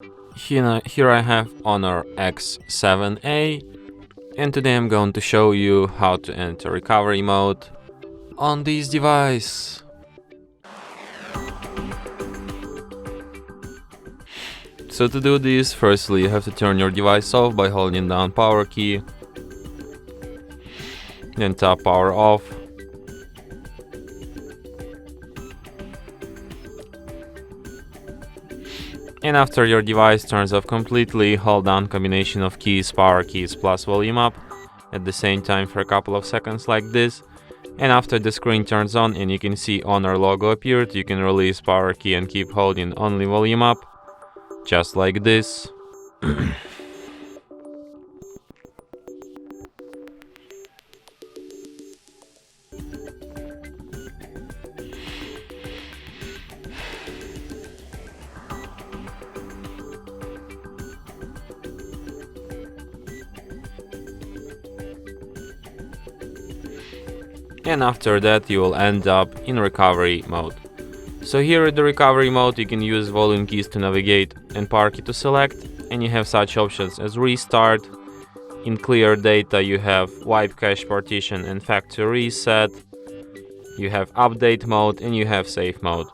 Here I have HONOR X7A, and today I'm going to show you how to enter recovery mode on this device. So to do this, firstly you have to turn your device off by holding down power key, then tap power off. And after your device turns off completely, hold down combination of keys, power keys plus volume up at the same time for a couple of seconds like this. And after the screen turns on and you can see HONOR logo appeared, you can release power key and keep holding only volume up, just like this. And after that you will end up in recovery mode. So here at the recovery mode you can use volume keys to navigate and power key to select, and you have such options as restart. In clear data you have wipe cache, partition and factory reset. You have update mode and you have save mode.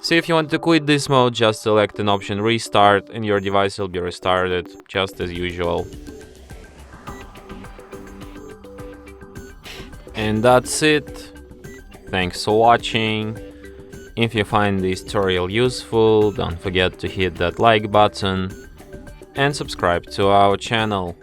So if you want to quit this mode, just select an option restart and your device will be restarted just as usual. And that's it. Thanks for watching. If you find this tutorial useful, don't forget to hit that like button and subscribe to our channel.